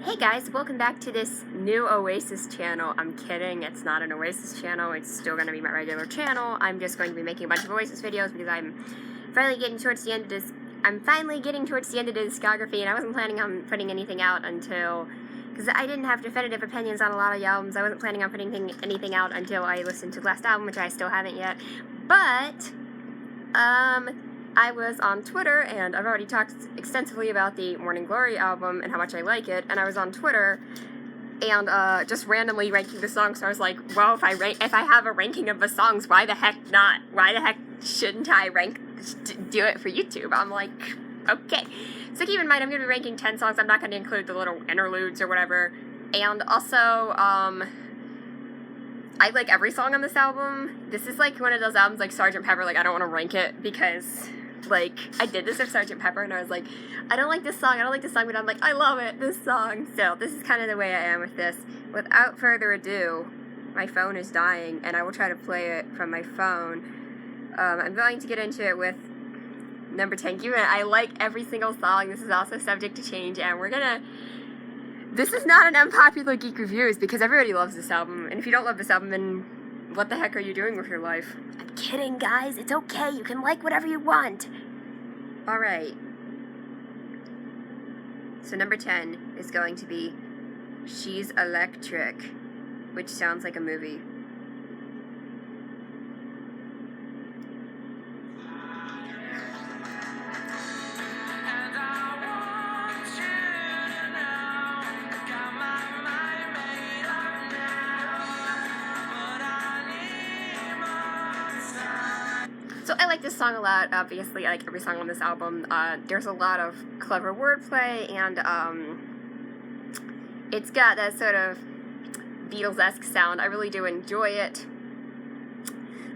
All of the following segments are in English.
Hey guys, welcome back to this new Oasis channel. I'm kidding, it's not an Oasis channel, it's still going to be my regular channel. I'm just going to be making a bunch of Oasis videos because I'm finally getting towards the end of this discography, and I wasn't planning on putting anything out until, because I didn't have definitive opinions on a lot of the albums. I wasn't planning on putting anything out until I listened to the last album, which I still haven't yet. But I was on Twitter, and I've already talked extensively about the Morning Glory album and how much I like it, and I was on Twitter and just randomly ranking the songs, so I was like, well, if I have a ranking of the songs, why the heck not? Why the heck shouldn't I do it for YouTube? I'm like, okay. So keep in mind, I'm going to be ranking 10 songs. I'm not going to include the little interludes or whatever. And also, I like every song on this album. This is like one of those albums like Sgt. Pepper, like I don't want to rank it because, like, I did this with Sgt. Pepper and I was like, I don't like this song, but I'm like, I love it, this song. So this is kind of the way I am with this. Without further ado, my phone is dying and I will try to play it from my phone. I'm going to get into it with number 10. I like every single song. This is also subject to change, and this is not an unpopular geek reviews because everybody loves this album, and if you don't love this album, then what the heck are you doing with your life? I'm kidding, guys. It's okay. You can like whatever you want. Alright. So number 10 is going to be She's Electric, which sounds like a movie. So I like this song a lot. Obviously, I like every song on this album. There's a lot of clever wordplay, and it's got that sort of Beatles-esque sound. I really do enjoy it.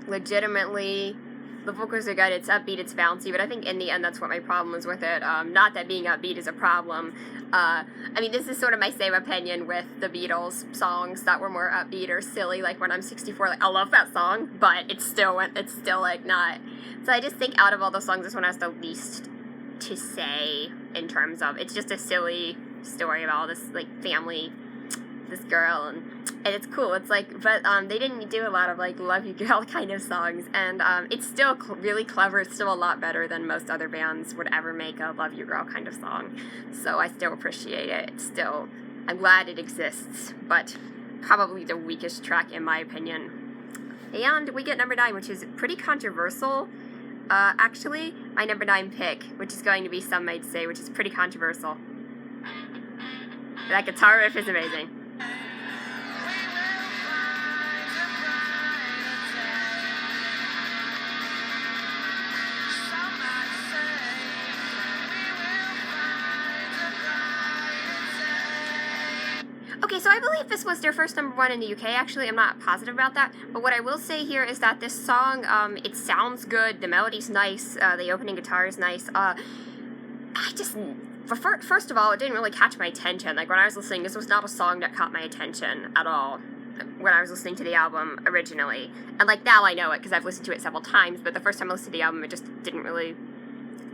Legitimately, the vocals are good. It's upbeat, it's bouncy, but I think in the end that's what my problem is with it. Not that being upbeat is a problem. I mean, this is sort of my same opinion with the Beatles songs that were more upbeat or silly, like When I'm 64. Like, I love that song, but it's still like not. So I just think out of all the songs, this one has the least to say in terms of, it's just a silly story about all this, like, family, this girl, and it's cool. It's like, but they didn't do a lot of like Love You Girl kind of songs, and it's still really clever. It's still a lot better than most other bands would ever make a Love You Girl kind of song. So I still appreciate it. I'm glad it exists, but probably the weakest track in my opinion. And we get number 9, which is pretty controversial. Actually, my number 9 pick, which is going to be Some Might Say, which is pretty controversial. That guitar riff is amazing. Okay, so I believe this was their first number 1 in the UK, actually. I'm not positive about that. But what I will say here is that this song, it sounds good. The melody's nice. The opening guitar is nice. First of all, it didn't really catch my attention. Like, when I was listening, this was not a song that caught my attention at all when I was listening to the album originally. And, like, now I know it because I've listened to it several times, but the first time I listened to the album, I just didn't really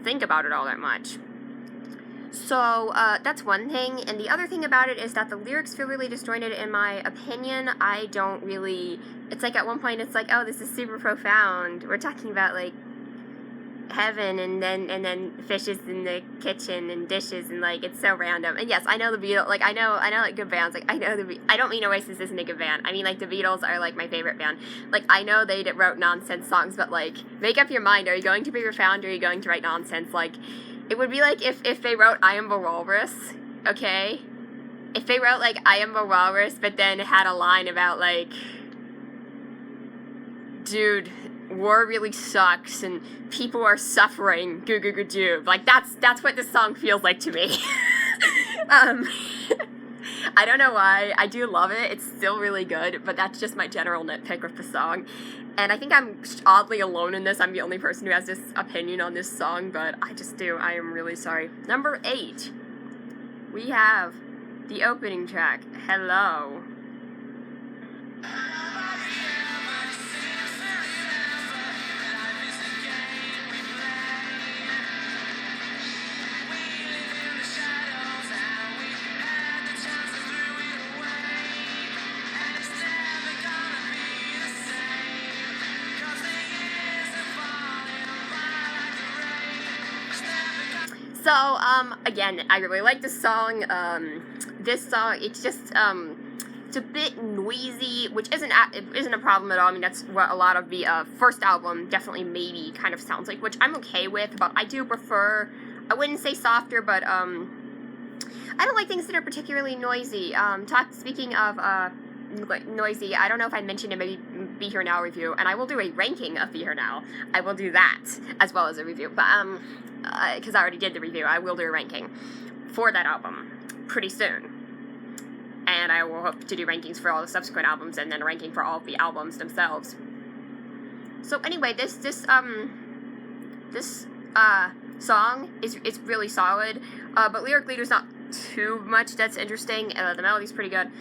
think about it all that much. So, that's one thing, and the other thing about it is that the lyrics feel really disjointed in my opinion. I don't really, it's like at one point it's like, oh, this is super profound. We're talking about, like, heaven, and then fishes in the kitchen, and dishes, and, like, it's so random. And yes, I know the Beatles, like, I know, like, good bands, like, I don't mean Oasis isn't a good band. I mean, like, the Beatles are, like, my favorite band. Like, I know they wrote nonsense songs, but, like, make up your mind. Are you going to be profound, or are you going to write nonsense? Like, it would be like if they wrote I Am the Walrus, okay? If they wrote, like, I Am the Walrus, but then had a line about, like, dude, war really sucks, and people are suffering, goo goo goo goo. Like, that's what this song feels like to me. I don't know why. I do love it. It's still really good, but that's just my general nitpick with the song. And I think I'm oddly alone in this. I'm the only person who has this opinion on this song, but I just do. I am really sorry. Number 8, we have the opening track, Hello. So, again, I really like this song. This song, it's just, it's a bit noisy, which isn't a problem at all. I mean, that's what a lot of the first album definitely maybe kind of sounds like, which I'm okay with, but I do prefer, I wouldn't say softer, but I don't like things that are particularly noisy. Speaking of noisy, I don't know if I mentioned it, maybe Be Here Now review, and I will do a ranking of Be Here Now. I will do that as well as a review, but because I already did the review, I will do a ranking for that album pretty soon. And I will hope to do rankings for all the subsequent albums, and then a ranking for all of the albums themselves. So anyway, this song is really solid, but lyrically there's not too much that's interesting. The melody's pretty good.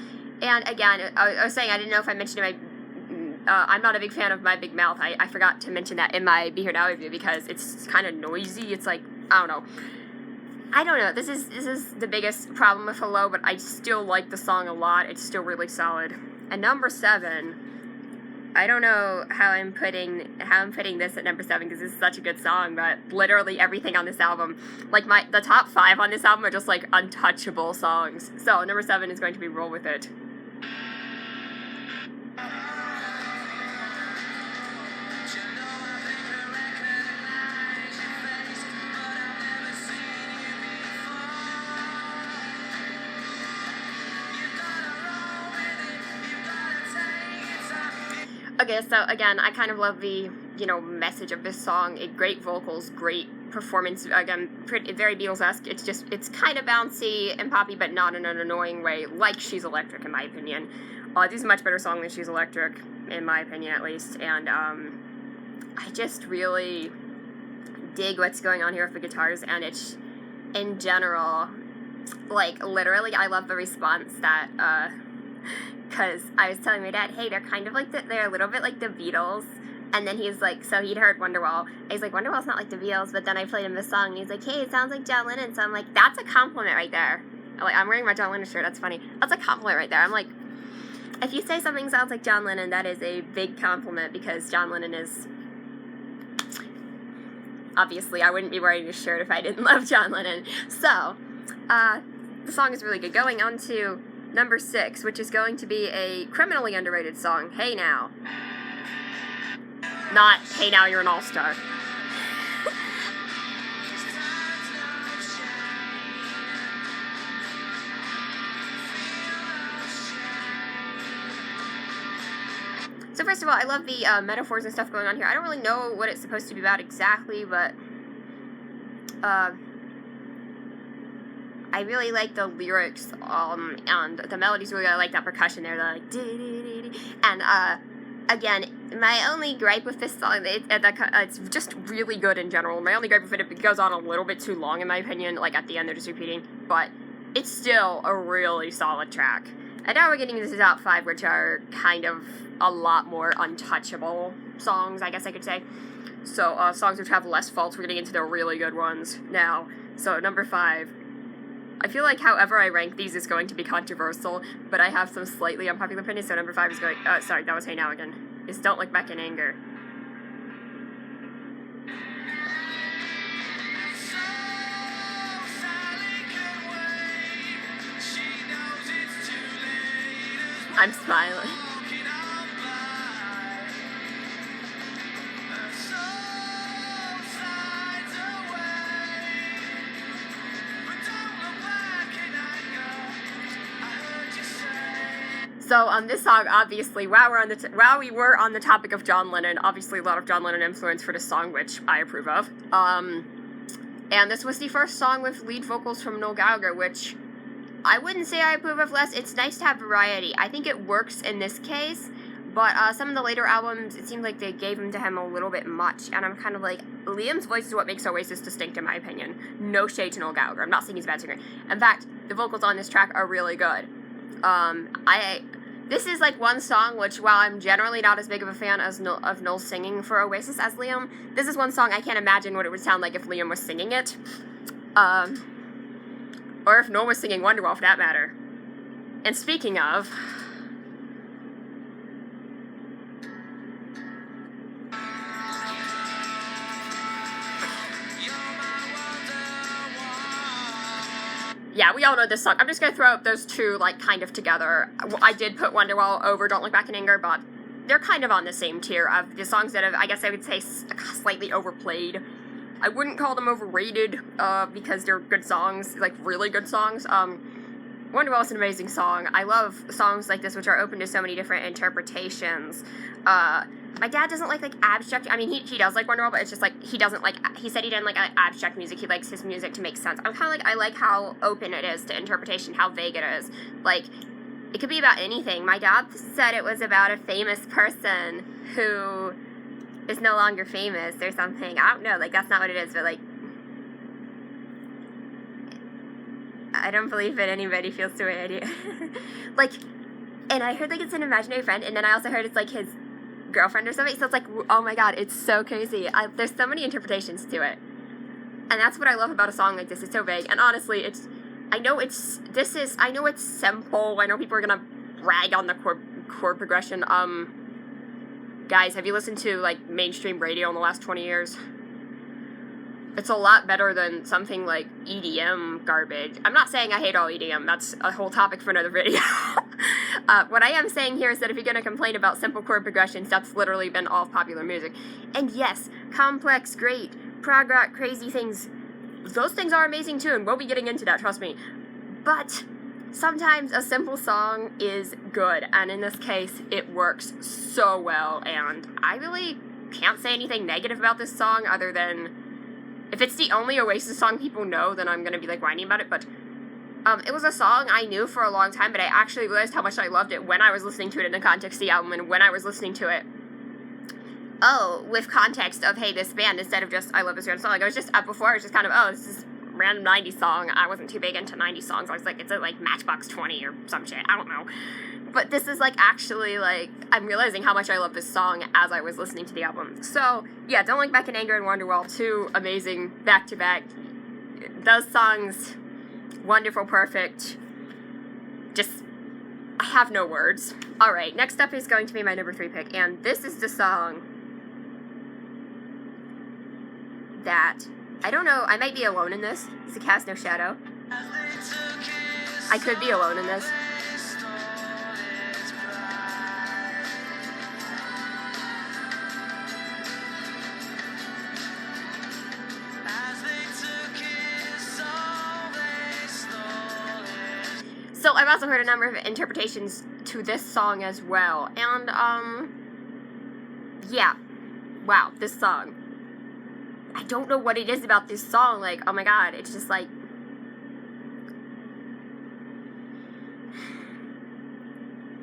And again, I was saying, I didn't know if I mentioned it. I'm not a big fan of My Big Mouth. I forgot to mention that in my Be Here Now review because it's kind of noisy. It's like, I don't know. This is the biggest problem with Hello, but I still like the song a lot. It's still really solid. And number 7, I don't know how I'm putting this at number 7 because this is such a good song, but literally everything on this album, like the top 5 on this album are just like untouchable songs. So number 7 is going to be Roll With It. Okay, so again, I kind of love the, message of this song. Great vocals, great performance. Again, very Beatles-esque. It's kind of bouncy and poppy, but not in an annoying way, like She's Electric, in my opinion. This is a much better song than She's Electric, in my opinion, at least. And, I just really dig what's going on here with the guitars, and it's, in general, like, literally, I love the response that, because I was telling my dad, hey, they're kind of like they're a little bit like the Beatles, and then he's like, so he'd heard Wonderwall, and he's like, Wonderwall's not like the Beatles, but then I played him this song, and he's like, hey, it sounds like John Lennon, so I'm like, that's a compliment right there. I'm wearing my John Lennon shirt, that's funny. That's a compliment right there. I'm like, if you say something sounds like John Lennon, that is a big compliment, because John Lennon is, obviously, I wouldn't be wearing this shirt if I didn't love John Lennon. So, the song is really good. Going on to number 6, which is going to be a criminally underrated song, Hey Now. Not Hey Now, You're an All-Star. So first of all, I love the metaphors and stuff going on here. I don't really know what it's supposed to be about exactly, but I really like the lyrics, and the melodies really, I like that percussion there, like, dee-dee-dee-dee. And, again, my only gripe with this song, it's just really good in general. My only gripe with it goes on a little bit too long, in my opinion, like, at the end they're just repeating, but it's still a really solid track. And now we're getting into the top 5, which are kind of a lot more untouchable songs, I guess I could say. So, songs which have less faults, we're getting into the really good ones now. So, number 5. I feel like however I rank these is going to be controversial, but I have some slightly unpopular opinions, so number 5 is going, sorry, that was Hey Now again, is Don't Look Back in Anger. I'm smiling. So, this song, obviously, while we were on the topic of John Lennon, obviously a lot of John Lennon influence for this song, which I approve of. And this was the first song with lead vocals from Noel Gallagher, which I wouldn't say I approve of less. It's nice to have variety. I think it works in this case, but some of the later albums, it seemed like they gave them to him a little bit much, and I'm kind of like, Liam's voice is what makes Oasis distinct, in my opinion. No shade to Noel Gallagher. I'm not saying he's a bad singer. In fact, the vocals on this track are really good. This is like one song which, while I'm generally not as big of a fan of Noel singing for Oasis as Liam, this is one song I can't imagine what it would sound like if Liam was singing it. Or if Noel was singing Wonderwall, for that matter. And speaking of, yeah, we all know this song. I'm just gonna throw up those two, like, kind of together. I did put Wonderwall over Don't Look Back in Anger, but they're kind of on the same tier of the songs that have, I guess I would say, slightly overplayed. I wouldn't call them overrated, because they're good songs, like, really good songs. Wonderwall is an amazing song. I love songs like this, which are open to so many different interpretations. My dad doesn't like abstract, I mean, he does like Wonderwall, but it's just, like, he doesn't like, he said he didn't like abstract music, he likes his music to make sense. I'm kind of like, I like how open it is to interpretation, how vague it is. Like, it could be about anything. My dad said it was about a famous person who is no longer famous or something. I don't know, like, that's not what it is, but, like, I don't believe that anybody feels the way I do. Like, and I heard, like, it's an imaginary friend, and then I also heard it's, like, his girlfriend or something, so it's like, oh my god, it's so crazy. There's so many interpretations to it. And that's what I love about a song like this. It's so vague, and honestly, I know it's simple. I know people are gonna brag on the chord progression. Guys, have you listened to, like, mainstream radio in the last 20 years? It's a lot better than something like EDM garbage. I'm not saying I hate all EDM. That's a whole topic for another video. What I am saying here is that if you're going to complain about simple chord progressions, that's literally been all of popular music. And yes, complex, great, prog rock, crazy things, those things are amazing too, and we'll be getting into that, trust me. But sometimes a simple song is good, and in this case, it works so well, and I really can't say anything negative about this song other than, if it's the only Oasis song people know, then I'm going to be, like, whining about it, but it was a song I knew for a long time, but I actually realized how much I loved it when I was listening to it in the context of the album, and when I was listening to it, with context of, hey, this band, instead of just, I love this random song. Like, I was just, before, I was just kind of, this is a random 90s song. I wasn't too big into 90s songs. I was like, it's a, like, Matchbox 20 or some shit. I don't know. But this is, like, actually, like, I'm realizing how much I love this song as I was listening to the album. So, yeah, Don't Look Back in Anger and Wonderwall, two amazing back-to-back. Those songs, wonderful, perfect. Just, I have no words. Alright, next up is going to be my number 3 pick, and this is the song that, I don't know, I might be alone in this. It's a Cast No Shadow. I could be alone in this. So I've also heard a number of interpretations to this song as well, and, yeah, wow, this song. I don't know what it is about this song, like, oh my god, it's just like,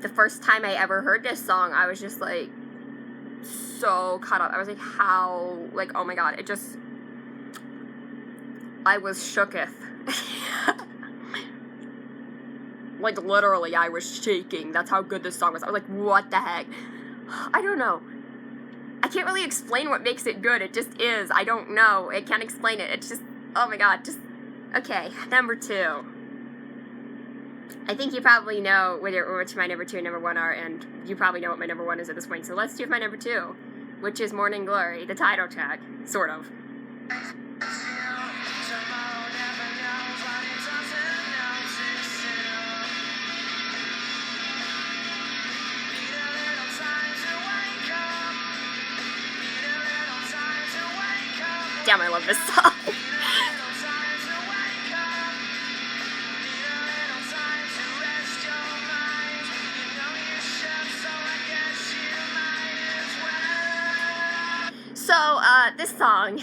the first time I ever heard this song, I was just, like, so caught up. I was like, how, like, oh my god, it just, I was shooketh. Like, literally, I was shaking. That's how good this song was. I was like, what the heck? I don't know. I can't really explain what makes it good. It just is. I don't know. I can't explain it. It's just, oh my god, just, okay, number 2. I think you probably know which my number 2 and number 1 are, and you probably know what my number 1 is at this point, so let's do my number 2, which is Morning Glory, the title track, sort of. Damn, I love this song. So, this song,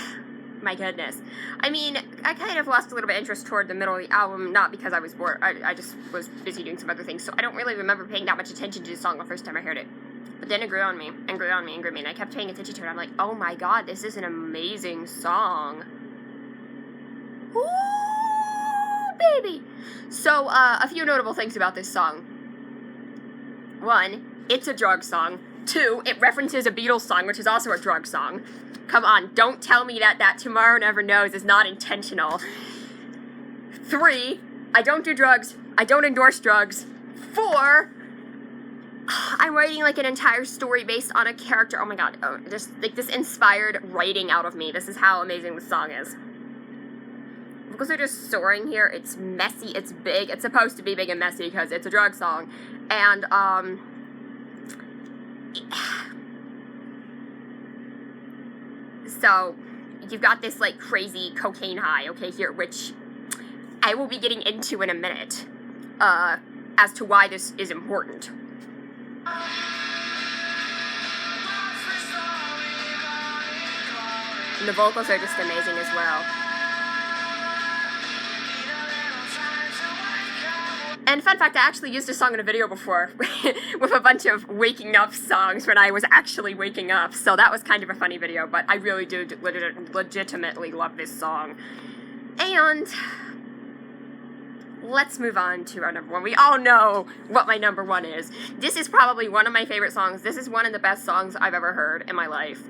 my goodness. I mean, I kind of lost a little bit of interest toward the middle of the album, not because I was bored, I just was busy doing some other things, so I don't really remember paying that much attention to the song the first time I heard it. But then it grew on me, and grew on me, and grew on me, and I kept paying attention to it. I'm like, oh my god, this is an amazing song. Ooh, baby! So, a few notable things about this song. 1, it's a drug song. 2, it references a Beatles song, which is also a drug song. Come on, don't tell me that Tomorrow Never Knows is not intentional. 3, I don't do drugs. I don't endorse drugs. 4, I'm writing, like, an entire story based on a character. Oh my god, just, like, this inspired writing out of me. This is how amazing this song is. vocals are just soaring here. It's messy, it's big. It's supposed to be big and messy because it's a drug song. And, so, you've got this, like, crazy cocaine high, okay, here, which I will be getting into in a minute, as to why this is important. And the vocals are just amazing as well. And fun fact, I actually used this song in a video before with a bunch of waking up songs when I was actually waking up, so that was kind of a funny video, but I really do legitimately love this song. And let's move on to our number one. We all know what my number one is. This is probably one of my favorite songs. This is one of the best songs I've ever heard in my life.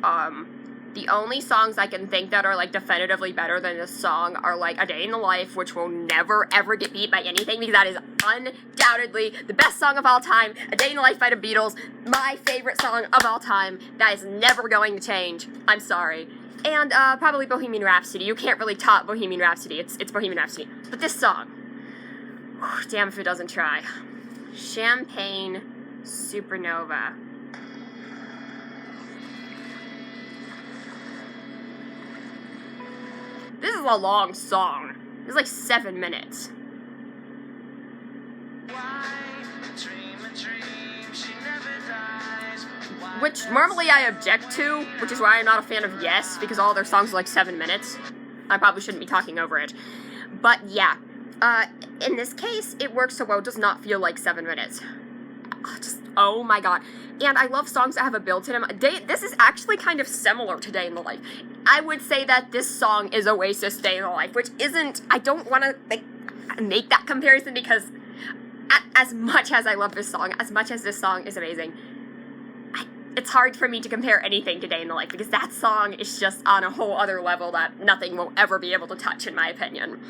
The only songs I can think that are, like, definitively better than this song are, like, A Day in the Life, which will never, ever get beat by anything, because that is undoubtedly the best song of all time. A Day in the Life by the Beatles, my favorite song of all time. That is never going to change. I'm sorry. And, probably Bohemian Rhapsody. You can't really top Bohemian Rhapsody. It's Bohemian Rhapsody. But this song, whew, damn if it doesn't try. Champagne Supernova. This is a long song. It's like 7 minutes. Which normally I object to, which is why I'm not a fan of Yes, because all their songs are like 7 minutes. I probably shouldn't be talking over it. But yeah, in this case, it works so well, it does not feel like 7 minutes. Just, oh my god. And I love songs that have a build to them. This is actually kind of similar to Day in the Life. I would say that this song is Oasis Day in the Life, which isn't, I don't want to, like, make that comparison because as much as I love this song, as much as this song is amazing, it's hard for me to compare anything to Day in the Life because that song is just on a whole other level that nothing will ever be able to touch, in my opinion.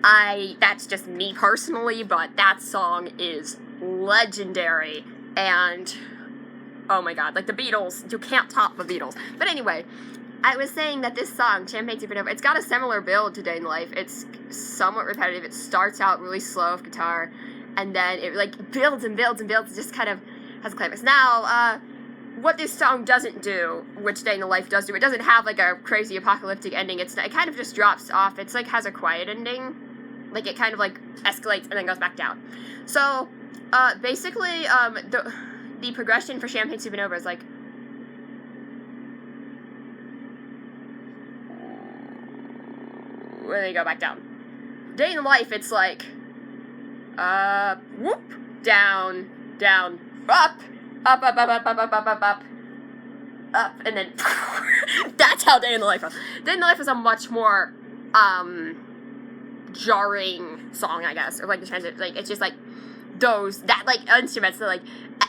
That's just me personally, but that song is legendary, and oh my god, like the Beatles, you can't top the Beatles. But anyway, I was saying that this song, Champagne Supernova, it's got a similar build to Day in the Life. It's somewhat repetitive. It starts out really slow with guitar, and then it like builds and builds and builds. It just kind of has a climax. Now, what this song doesn't do, which Day in the Life does do, it doesn't have like a crazy apocalyptic ending. It kind of just drops off. It's like has a quiet ending. Like it kind of like escalates and then goes back down. So, basically, the progression for Champagne Supernova is like, where they go back down. Day in the Life, it's like, whoop, down, down, up, up, up, up, up, up, up, up, up, up, up, and then, that's how Day in the Life is. Day in the Life is a much more, jarring song, I guess, or like the transit, like, it's just like, that, like, instruments, so, like,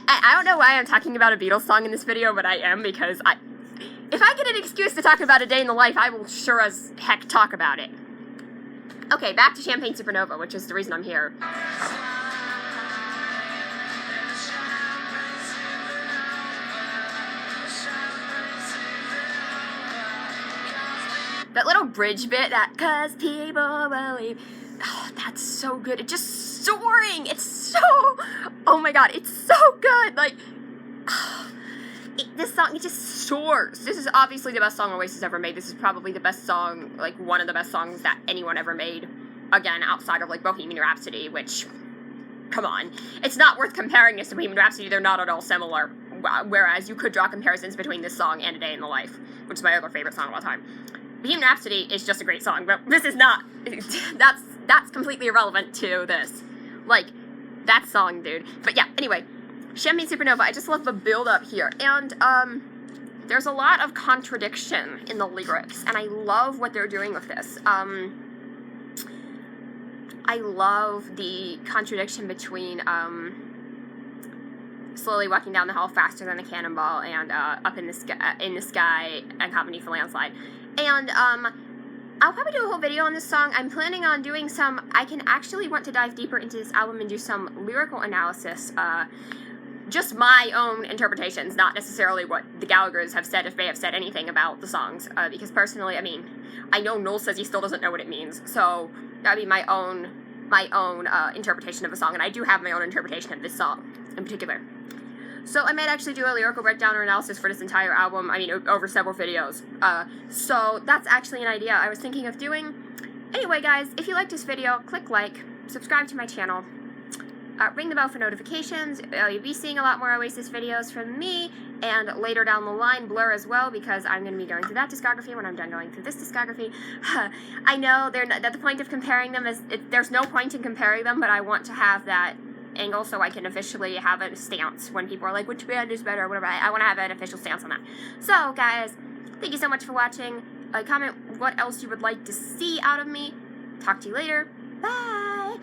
I don't know why I'm talking about a Beatles song in this video, but I am, because if I get an excuse to talk about A Day in the Life, I will sure as heck talk about it. Okay, back to Champagne Supernova, which is the reason I'm here. That little bridge bit, that, 'cause people believe, oh, that's so good. It's just soaring. It's so, oh my god, it's so good. Like, this song, it just soars. This is obviously the best song Oasis ever made. This is probably the best song, like, one of the best songs that anyone ever made. Again, outside of, like, Bohemian Rhapsody, which, come on. It's not worth comparing this to Bohemian Rhapsody. They're not at all similar. Whereas you could draw comparisons between this song and A Day in the Life, which is my other favorite song of all time. Bohemian Rhapsody is just a great song, but this is not. That's completely irrelevant to this. Like, that song, dude. But yeah, anyway, Champagne Supernova, I just love the build-up here. And, there's a lot of contradiction in the lyrics, and I love what they're doing with this. I love the contradiction between, slowly walking down the hall faster than a cannonball and, up in the sky and company for landslide. And, I'll probably do a whole video on this song. I'm planning on doing I can actually want to dive deeper into this album and do some lyrical analysis, just my own interpretations, not necessarily what the Gallaghers have said, if they have said anything about the songs, because personally, I mean, I know Noel says he still doesn't know what it means, so that'd be my own interpretation of the song, and I do have my own interpretation of this song in particular. So I might actually do a lyrical breakdown or analysis for this entire album, I mean, over several videos, so that's actually an idea I was thinking of doing. Anyway, guys, if you liked this video, click like, subscribe to my channel, ring the bell for notifications. You'll be seeing a lot more Oasis videos from me, and later down the line, Blur as well, because I'm going to be going through that discography when I'm done going through this discography. I know that the point of comparing them is, there's no point in comparing them, but I want to have that angle so I can officially have a stance when people are like, which band is better, whatever. I want to have an official stance on that. So, guys, thank you so much for watching. Comment what else you would like to see out of me. Talk to you later. Bye!